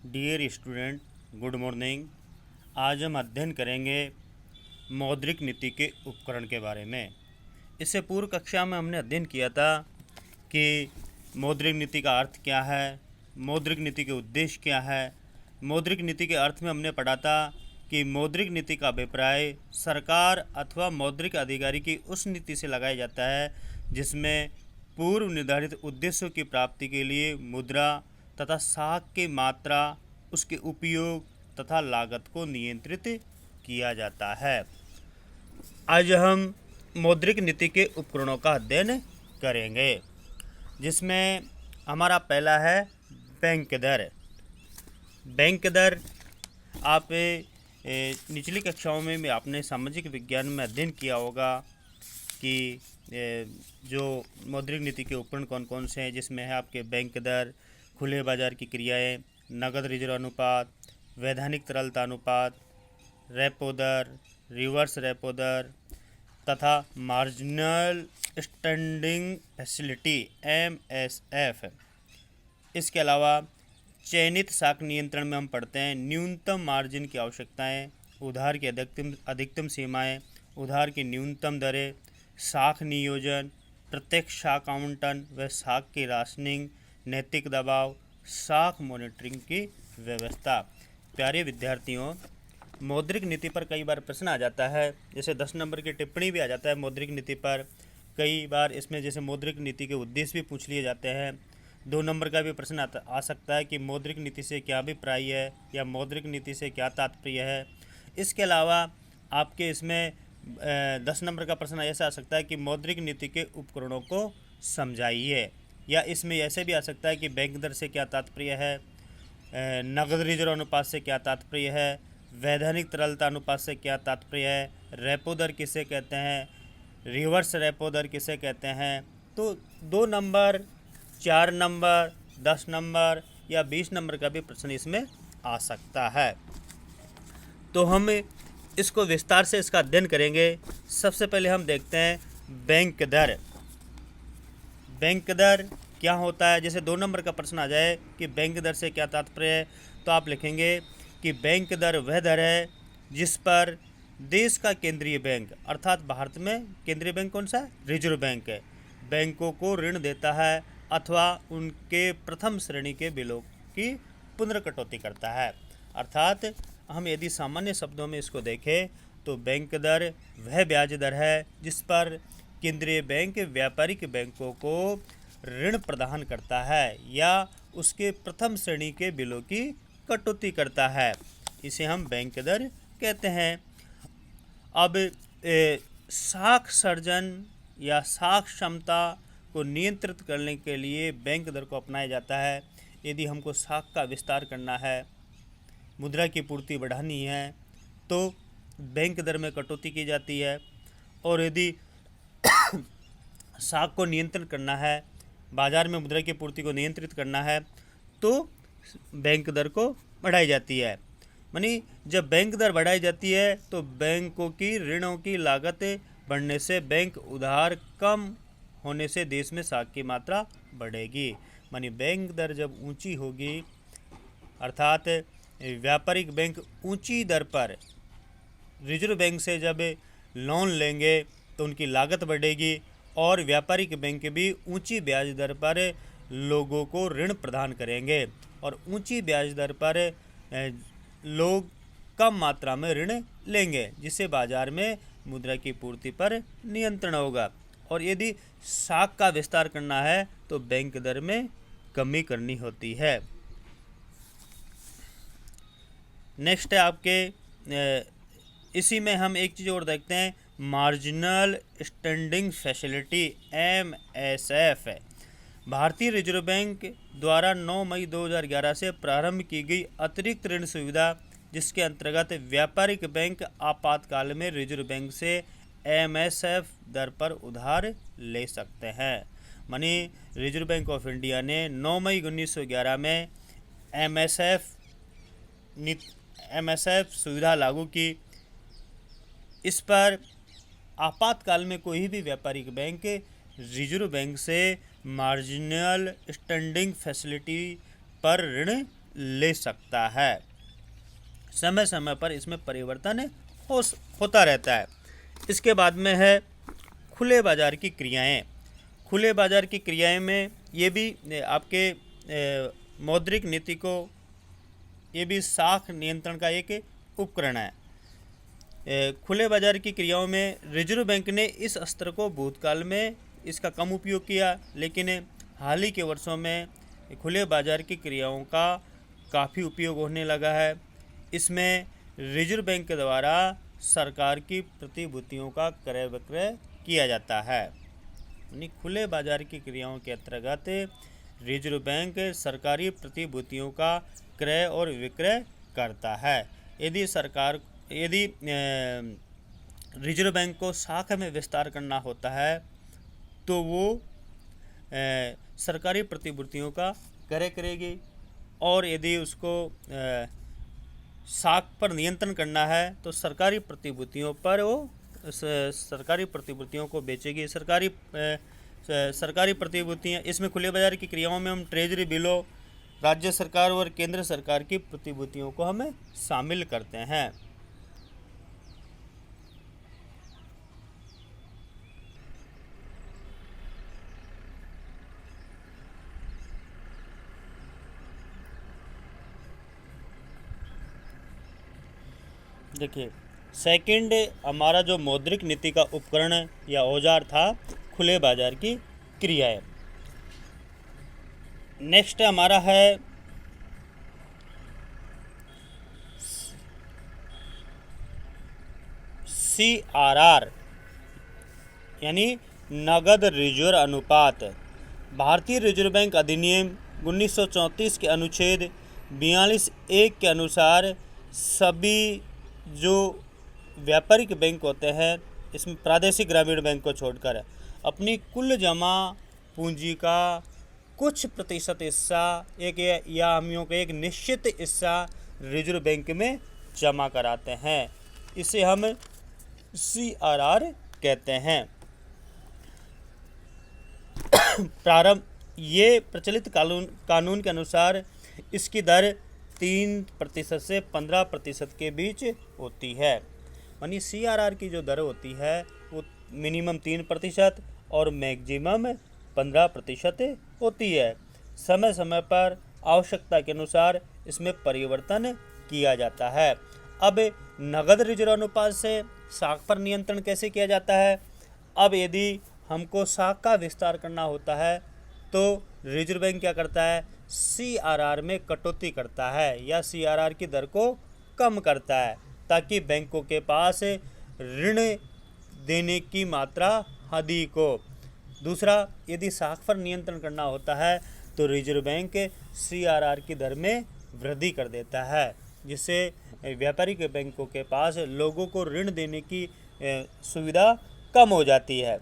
Dear student, good morning. आज हम अध्ययन करेंगे मौद्रिक नीति के उपकरण के बारे में। इससे पूर्व कक्षा में हमने अध्ययन किया था कि मौद्रिक नीति का अर्थ क्या है, मौद्रिक नीति के उद्देश्य क्या है। मौद्रिक नीति के अर्थ में हमने पढ़ा था कि मौद्रिक नीति का अभिप्राय सरकार अथवा मौद्रिक अधिकारी की उस नीति से लगाया जाता है जिसमें पूर्व निर्धारित उद्देश्यों की प्राप्ति के लिए मुद्रा तथा साख की मात्रा, उसके उपयोग तथा लागत को नियंत्रित किया जाता है। आज हम मौद्रिक नीति के उपकरणों का अध्ययन करेंगे, जिसमें हमारा पहला है बैंक दर। बैंक दर आप निचली कक्षाओं में भी आपने सामाजिक विज्ञान में अध्ययन किया होगा कि जो मौद्रिक नीति के उपकरण कौन कौन से हैं, जिसमें है आपके बैंक दर, खुले बाजार की क्रियाएं, नगद रिजर्व अनुपात, वैधानिक तरलता अनुपात, रेपो दर, रिवर्स रेपो दर तथा मार्जिनल स्टैंडिंग फैसिलिटी MSF। इसके अलावा चयनित साख नियंत्रण में हम पढ़ते हैं न्यूनतम मार्जिन की आवश्यकताएं, उधार की अधिकतम सीमाएं, उधार की न्यूनतम दरें, साख नियोजन, प्रत्यक्ष साख आवंटन व साख की राशनिंग, नैतिक दबाव, साख मॉनिटरिंग की व्यवस्था। प्यारे विद्यार्थियों, मौद्रिक नीति पर कई बार प्रश्न आ जाता है, जैसे 10 नंबर की टिप्पणी भी आ जाता है मौद्रिक नीति पर। कई बार इसमें जैसे मौद्रिक नीति के उद्देश्य भी पूछ लिए जाते हैं। 2 नंबर का भी प्रश्न आ सकता है कि मौद्रिक नीति से क्या अभिप्राय है या मौद्रिक नीति से क्या तात्पर्य है। इसके अलावा आपके इसमें 10 नंबर का प्रश्न ऐसा आ सकता है कि मौद्रिक नीति के उपकरणों को समझाइए, या इसमें ऐसे भी आ सकता है कि बैंक दर से क्या तात्पर्य है, नगद रिजर्व अनुपात से क्या तात्पर्य है, वैधानिक तरलता अनुपात से क्या तात्पर्य है, रेपो दर किसे कहते हैं, रिवर्स रेपो दर किसे कहते हैं। तो 2 नंबर, 4 नंबर, 10 नंबर या 20 नंबर का भी प्रश्न इसमें आ सकता है। तो हम इसको विस्तार से इसका अध्ययन करेंगे। सबसे पहले हम देखते हैं बैंक दर। बैंक दर क्या होता है? जैसे 2 नंबर का प्रश्न आ जाए कि बैंक दर से क्या तात्पर्य है, तो आप लिखेंगे कि बैंक दर वह दर है जिस पर देश का केंद्रीय बैंक, अर्थात भारत में केंद्रीय बैंक कौन सा है? रिजर्व बैंक है, बैंकों को ऋण देता है अथवा उनके प्रथम श्रेणी के बिलों की पुनर्कटौती करता है। अर्थात हम यदि सामान्य शब्दों में इसको देखें तो बैंक दर वह ब्याज दर है जिस पर केंद्रीय बैंक व्यापारिक बैंकों को ऋण प्रदान करता है या उसके प्रथम श्रेणी के बिलों की कटौती करता है। इसे हम बैंक दर कहते हैं। अब साख सर्जन या साख क्षमता को नियंत्रित करने के लिए बैंक दर को अपनाया जाता है। यदि हमको साख का विस्तार करना है, मुद्रा की पूर्ति बढ़ानी है, तो बैंक दर में कटौती की जाती है। और यदि साख को नियंत्रण करना है, बाजार में मुद्रा की पूर्ति को नियंत्रित करना है, तो बैंक दर को बढ़ाई जाती है। मानी जब बैंक दर बढ़ाई जाती है तो बैंकों की ऋणों की लागत बढ़ने से बैंक उधार कम होने से देश में साख की मात्रा बढ़ेगी। मानी बैंक दर जब ऊंची होगी, अर्थात व्यापारिक बैंक ऊंची दर पर रिजर्व बैंक से जब लोन लेंगे तो उनकी लागत बढ़ेगी और व्यापारिक बैंक भी ऊंची ब्याज दर पर लोगों को ऋण प्रदान करेंगे और ऊंची ब्याज दर पर लोग कम मात्रा में ऋण लेंगे, जिससे बाजार में मुद्रा की पूर्ति पर नियंत्रण होगा। और यदि साख का विस्तार करना है तो बैंक दर में कमी करनी होती है। नेक्स्ट है आपके इसी में हम एक चीज़ और देखते हैं, मार्जिनल स्टैंडिंग फैसिलिटी MSF है। भारतीय रिजर्व बैंक द्वारा 9 मई 2011 से प्रारंभ की गई अतिरिक्त ऋण सुविधा, जिसके अंतर्गत व्यापारिक बैंक आपातकाल में रिजर्व बैंक से MSF दर पर उधार ले सकते हैं। मानी रिजर्व बैंक ऑफ इंडिया ने 9 मई 1911 में MSF सुविधा लागू की। इस पर आपातकाल में कोई भी व्यापारिक बैंक रिजर्व बैंक से मार्जिनल स्टैंडिंग फैसिलिटी पर ऋण ले सकता है। समय समय पर इसमें परिवर्तन होता रहता है। इसके बाद में है खुले बाज़ार की क्रियाएं। खुले बाज़ार की क्रियाएं में ये भी आपके मौद्रिक नीति को, ये भी साख नियंत्रण का एक उपकरण है। खुले बाज़ार की क्रियाओं में रिजर्व बैंक ने इस अस्त्र को भूतकाल में इसका कम उपयोग किया, लेकिन हाल ही के वर्षों में खुले बाज़ार की क्रियाओं का काफ़ी उपयोग होने लगा है। इसमें रिजर्व बैंक के द्वारा सरकार की प्रतिभूतियों का क्रय विक्रय किया जाता है। यानी खुले बाज़ार की क्रियाओं के अंतर्गत रिजर्व बैंक सरकारी प्रतिभूतियों का क्रय और विक्रय करता है। यदि रिजर्व बैंक को शाखा में विस्तार करना होता है तो वो सरकारी प्रतिभूतियों का क्रय करेगी, और यदि उसको शाख पर नियंत्रण करना है तो सरकारी प्रतिभूतियों पर वो सरकारी प्रतिभूतियों को बेचेगी। सरकारी प्रतिभूतियाँ, इसमें खुले बाज़ार की क्रियाओं में हम ट्रेजरी बिलों, राज्य सरकार और केंद्र सरकार की प्रतिभूतियों को हमें शामिल करते हैं। देखिए, सेकंड हमारा जो मौद्रिक नीति का उपकरण या औजार था खुले बाज़ार की क्रियाएं। नेक्स्ट हमारा है CRR, यानी नगद रिजर्व अनुपात। भारतीय रिजर्व बैंक अधिनियम 1934 के अनुच्छेद 42(1) के अनुसार सभी जो व्यापारिक बैंक होते हैं, इसमें प्रादेशिक ग्रामीण बैंक को छोड़कर, अपनी कुल जमा पूंजी का कुछ प्रतिशत हिस्सा या हमियों का एक निश्चित हिस्सा रिजर्व बैंक में जमा कराते हैं। इसे हम CRR कहते हैं। ये प्रचलित कानून के अनुसार इसकी दर 3% से 15% के बीच होती है। यानी CRR की जो दर होती है वो मिनिमम 3% और मैक्सिमम 15% होती है। समय समय पर आवश्यकता के अनुसार इसमें परिवर्तन किया जाता है। अब नगद रिजर्व अनुपात से शाख पर नियंत्रण कैसे किया जाता है? अब यदि हमको शाख का विस्तार करना होता है तो रिजर्व बैंक क्या करता है? CRR में कटौती करता है या CRR की दर को कम करता है, ताकि बैंकों के पास ऋण देने की मात्रा अधिक हो। दूसरा, यदि शाख पर नियंत्रण करना होता है तो रिजर्व बैंक CRR की दर में वृद्धि कर देता है, जिससे व्यापारिक बैंकों के पास लोगों को ऋण देने की सुविधा कम हो जाती है।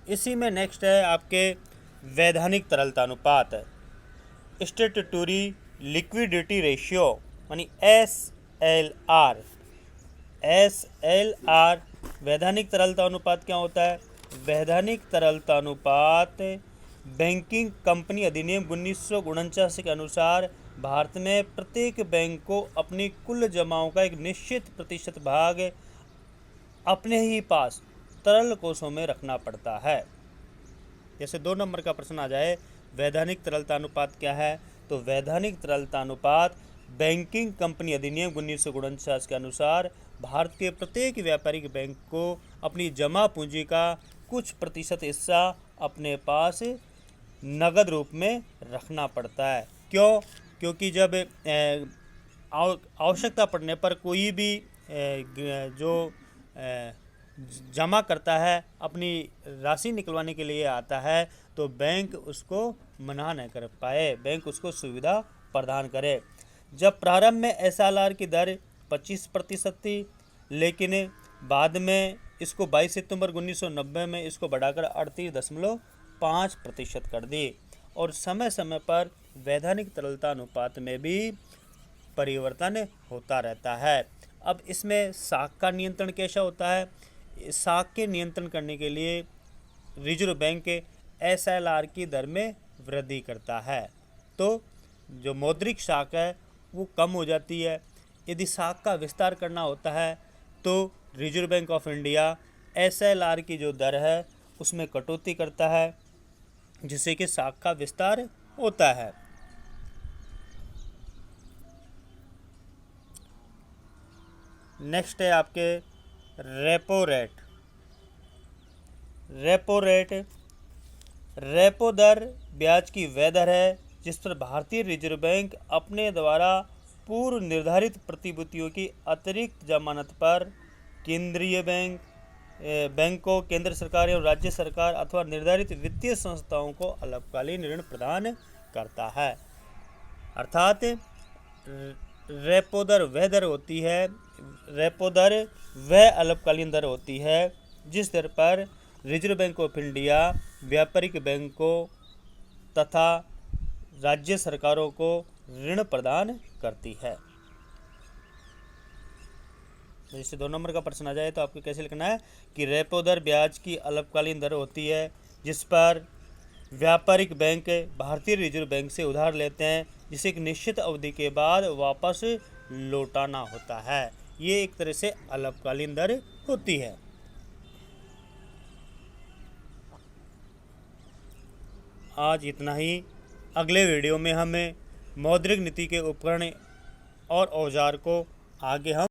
इसी में नेक्स्ट है आपके वैधानिक तरलता अनुपात, स्टैट्यूटरी लिक्विडिटी रेशियो, यानी SLR। वैधानिक तरलता अनुपात क्या होता है? वैधानिक तरलता अनुपात बैंकिंग कंपनी अधिनियम 1949 के अनुसार भारत में प्रत्येक बैंक को अपनी कुल जमाओं का एक निश्चित प्रतिशत भाग अपने ही पास तरल कोषों में रखना पड़ता है। जैसे 2 नंबर का प्रश्न आ जाए, वैधानिक तरलता अनुपात क्या है? तो वैधानिक तरलता अनुपात बैंकिंग कंपनी अधिनियम 1949 के अनुसार भारत के प्रत्येक व्यापारिक बैंक को अपनी जमा पूंजी का कुछ प्रतिशत हिस्सा अपने पास नगद रूप में रखना पड़ता है। क्यों? क्योंकि जब आवश्यकता पड़ने पर कोई भी जो जमा करता है, अपनी राशि निकलवाने के लिए आता है, तो बैंक उसको मना न कर पाए, बैंक उसको सुविधा प्रदान करे। जब प्रारंभ में SLR की दर 25% थी, लेकिन बाद में इसको 22 सितंबर 1990 में इसको बढ़ाकर 38.5% कर दी। और समय समय पर वैधानिक तरलता अनुपात में भी परिवर्तन होता रहता है। अब इसमें शाख का नियंत्रण कैसा होता है? शाख के नियंत्रण करने के लिए रिजर्व बैंक SLR की दर में वृद्धि करता है। तो जो मौद्रिक शाख है वो कम हो जाती है। यदि शाख का विस्तार करना होता है तो reserve bank of India SLR की जो दर है उसमें कटौती करता है, जिससे कि शाख का विस्तार होता है। नेक्स्ट है आपके रेपो रेट। रेपो दर ब्याज की वह दर है जिस पर भारतीय रिजर्व बैंक अपने द्वारा पूर्व निर्धारित प्रतिभूतियों की अतिरिक्त जमानत पर केंद्रीय बैंकों, केंद्र सरकार एवं राज्य सरकार अथवा निर्धारित वित्तीय संस्थाओं को अल्पकालीन ऋण प्रदान करता है। अर्थात रेपो दर वह अल्पकालीन दर होती है जिस दर पर रिजर्व बैंक ऑफ इंडिया व्यापारिक बैंकों तथा राज्य सरकारों को ऋण प्रदान करती है। जैसे 2 नंबर का प्रश्न आ जाए तो आपको कैसे लिखना है कि रेपो दर ब्याज की अल्पकालीन दर होती है जिस पर व्यापारिक बैंक भारतीय रिजर्व बैंक से उधार लेते हैं, जिसे एक निश्चित अवधि के बाद वापस लौटाना होता है। ये एक तरह से अल्पकालीन दर होती है। आज इतना ही। अगले वीडियो में हमें मौद्रिक नीति के उपकरण और औजार को आगे हम